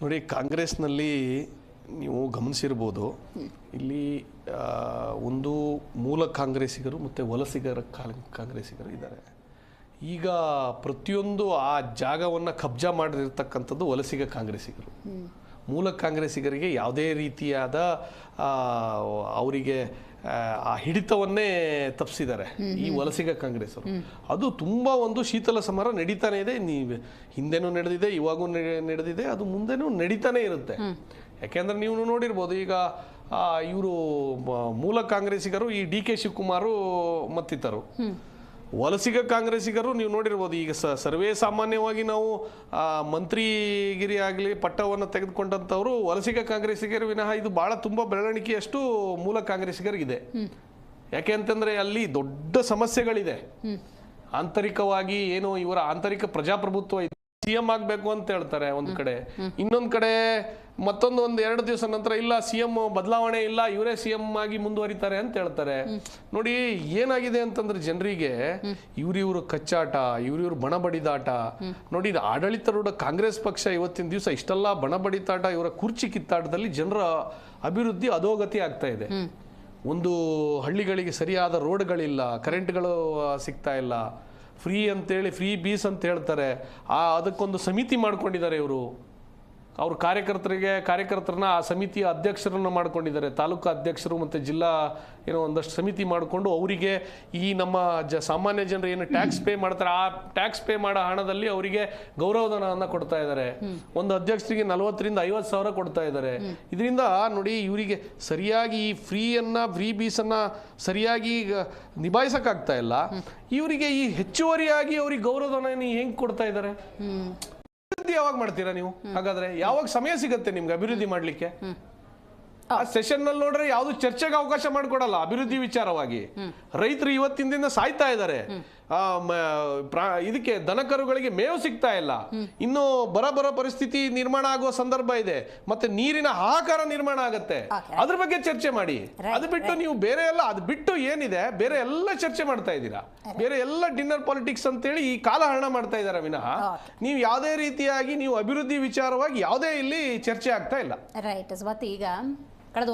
ನೋಡಿ, ಕಾಂಗ್ರೆಸ್ನಲ್ಲಿ ನೀವು ಗಮನಿಸಿರ್ಬೋದು, ಇಲ್ಲಿ ಒಂದು ಮೂಲ ಕಾಂಗ್ರೆಸ್ಸಿಗರು ಮತ್ತು ವಲಸಿಗರ ಕಾಂಗ್ರೆಸ್ಸಿಗರು ಇದ್ದಾರೆ. ಈಗ ಪ್ರತಿಯೊಂದು ಆ ಜಾಗವನ್ನು ಕಬ್ಜಾ ಮಾಡಿರ್ತಕ್ಕಂಥದ್ದು ವಲಸಿಗ ಕಾಂಗ್ರೆಸ್ಸಿಗರು. ಮೂಲ ಕಾಂಗ್ರೆಸ್ಸಿಗರಿಗೆ ಯಾವುದೇ ರೀತಿಯಾದ ಅವರಿಗೆ ಆ ಹಿಡಿತವನ್ನೇ ತಪ್ಪಿಸಿದ್ದಾರೆ ಈ ವಲಸಿಗ ಕಾಂಗ್ರೆಸ್ಸರು. ಅದು ತುಂಬ ಒಂದು ಶೀತಲ ಸಮರ ನಡೀತಾನೆ ಇದೆ. ಹಿಂದೆನೂ ನಡೆದಿದೆ, ಇವಾಗೂ ನಡೆದಿದೆ, ಅದು ಮುಂದೆನೂ ನಡೀತಾನೆ ಇರುತ್ತೆ. ಯಾಕೆಂದ್ರೆ ನೀವು ನೋಡಿರ್ಬೋದು, ಈಗ ಇವರು ಮೂಲ ಕಾಂಗ್ರೆಸ್ಸಿಗರು ಈ DK ಶಿವಕುಮಾರ್ ಮತ್ತಿತರು, ವಲಸಿಗ ಕಾಂಗ್ರೆಸ್ಸಿಗರು ನೀವು ನೋಡಿರ್ಬೋದು. ಈಗ ಸರ್ವೇ ಸಾಮಾನ್ಯವಾಗಿ ನಾವು ಮಂತ್ರಿಗಿರಿ ಆಗಲಿ ಪಟ್ಟವನ್ನು ತೆಗೆದುಕೊಂಡಂಥವ್ರು ವಲಸಿಗ ಕಾಂಗ್ರೆಸ್ಸಿಗರು ವಿನಃ ಇದು ಭಾಳ ತುಂಬ ಬೆಳವಣಿಗೆಯಷ್ಟು ಮೂಲ ಕಾಂಗ್ರೆಸ್ಸಿಗರಿಗಿದೆ. ಯಾಕೆ ಅಂತಂದ್ರೆ ಅಲ್ಲಿ ದೊಡ್ಡ ಸಮಸ್ಯೆಗಳಿದೆ. ಆಂತರಿಕವಾಗಿ ಏನು ಇವರ ಆಂತರಿಕ ಪ್ರಜಾಪ್ರಭುತ್ವ ಇದೆ. CM ಆಗಬೇಕು ಅಂತ ಹೇಳ್ತಾರೆ ಒಂದು ಕಡೆ, ಇನ್ನೊಂದು ಕಡೆ ಮತ್ತೊಂದು 1-2 ದಿವಸ ನಂತರ ಇಲ್ಲ CM ಬದಲಾವಣೆ ಇಲ್ಲ, ಇವರೇ CM ಆಗಿ ಮುಂದುವರಿತಾರೆ ಅಂತ ಹೇಳ್ತಾರೆ. ನೋಡಿ ಏನಾಗಿದೆ ಅಂತಂದ್ರೆ ಜನರಿಗೆ ಇವ್ರಿವ್ರು ಕಚ್ಚಾಟ, ಇವ್ರಿವ್ರು ಬಣಬಡಿದಾಟ. ನೋಡಿ, ಆಡಳಿತಾರೂಢ ಕಾಂಗ್ರೆಸ್ ಪಕ್ಷ ಇವತ್ತಿನ ದಿವಸ ಇಷ್ಟೆಲ್ಲ ಬಣಬಡಿತಾಟ, ಇವರ ಕುರ್ಚಿ ಕಿತ್ತಾಟದಲ್ಲಿ ಜನರ ಅಭಿವೃದ್ಧಿ ಅಧೋಗತಿ ಆಗ್ತಾ ಇದೆ. ಒಂದು ಹಳ್ಳಿಗಳಿಗೆ ಸರಿಯಾದ ರೋಡ್ಗಳಿಲ್ಲ, ಕರೆಂಟ್ಗಳು ಸಿಗ್ತಾ ಇಲ್ಲ, ಫ್ರೀ ಅಂತೇಳಿ ಫ್ರೀ ಬೀಸ್ ಅಂತ ಹೇಳ್ತಾರೆ. ಅದಕ್ಕೊಂದು ಸಮಿತಿ ಮಾಡ್ಕೊಂಡಿದ್ದಾರೆ ಇವರು. ಅವ್ರ ಕಾರ್ಯಕರ್ತರನ್ನ ಆ ಸಮಿತಿಯ ಅಧ್ಯಕ್ಷರನ್ನ ಮಾಡ್ಕೊಂಡಿದ್ದಾರೆ. ತಾಲೂಕು ಅಧ್ಯಕ್ಷರು ಮತ್ತು ಜಿಲ್ಲಾ ಏನೋ ಒಂದಷ್ಟು ಸಮಿತಿ ಮಾಡಿಕೊಂಡು ಅವರಿಗೆ ಈ ನಮ್ಮ ಸಾಮಾನ್ಯ ಜನರು ಏನು ಟ್ಯಾಕ್ಸ್ ಪೇ ಮಾಡ್ತಾರೆ, ಆ ಟ್ಯಾಕ್ಸ್ ಪೇ ಮಾಡೋ ಹಣದಲ್ಲಿ ಅವರಿಗೆ ಗೌರವಧನವನ್ನು ಕೊಡ್ತಾ ಇದ್ದಾರೆ. ಒಂದು ಅಧ್ಯಕ್ಷರಿಗೆ 40,000 to 50,000 ಕೊಡ್ತಾ ಇದ್ದಾರೆ. ಇದರಿಂದ ನೋಡಿ, ಇವರಿಗೆ ಸರಿಯಾಗಿ ಈ ಫ್ರೀ ಬೀಸನ್ನು ಸರಿಯಾಗಿ ನಿಭಾಯಿಸಕ್ಕಾಗ್ತಾ ಇಲ್ಲ. ಇವರಿಗೆ ಈ ಹೆಚ್ಚುವರಿಯಾಗಿ ಅವ್ರಿಗೆ ಗೌರವಧನ ಹೆಂಗೆ ಕೊಡ್ತಾ ಇದ್ದಾರೆ? ಅಭಿವೃದ್ಧಿ ಯಾವಾಗ ಮಾಡ್ತೀರಾ ನೀವು? ಹಾಗಾದ್ರೆ ಯಾವಾಗ ಸಮಯ ಸಿಗುತ್ತೆ ನಿಮ್ಗೆ ಅಭಿವೃದ್ಧಿ ಮಾಡ್ಲಿಕ್ಕೆ? ಆ ಸೆಷನ್ ನಲ್ಲಿ ನೋಡ್ರೆ ಯಾವ್ದು ಚರ್ಚೆಗೆ ಅವಕಾಶ ಮಾಡಿಕೊಡಲ್ಲ ಅಭಿವೃದ್ಧಿ ವಿಚಾರವಾಗಿ. ರೈತರು ಇವತ್ತಿನ ದಿನ ಸಾಯ್ತಾ ಇದ್ದಾರೆ. ಇದಕ್ಕೆ ದನಕರುಗಳಿಗೆ ಮೇವು ಸಿಗ್ತಾ ಇಲ್ಲ. ಇನ್ನು ಬರ ಪರಿಸ್ಥಿತಿ ನಿರ್ಮಾಣ ಆಗುವ ಸಂದರ್ಭ ಇದೆ, ಮತ್ತೆ ನೀರಿನ ಹಾಹಾಕಾರ ನಿರ್ಮಾಣ ಆಗತ್ತೆ. ಅದ್ರ ಬಗ್ಗೆ ಚರ್ಚೆ ಮಾಡಿ. ಅದು ಬಿಟ್ಟು ನೀವು ಬೇರೆ ಎಲ್ಲ ಅದು ಬಿಟ್ಟು ಏನಿದೆ ಬೇರೆ ಎಲ್ಲ ಚರ್ಚೆ ಮಾಡ್ತಾ ಇದ್ದೀರಾ. ಬೇರೆ ಎಲ್ಲ ಡಿನ್ನರ್ ಪಾಲಿಟಿಕ್ಸ್ ಅಂತೇಳಿ ಈ ಕಾಲಹರಣ ಮಾಡ್ತಾ ಇದ್ದಾರೆ ವಿನಃ ನೀವು ಯಾವುದೇ ರೀತಿಯಾಗಿ ನೀವು ಅಭಿವೃದ್ಧಿ ವಿಚಾರವಾಗಿ ಯಾವುದೇ ಇಲ್ಲಿ ಚರ್ಚೆ ಆಗ್ತಾ ಇಲ್ಲ. ರೈಟ್. ಈಗ ಕಳೆದ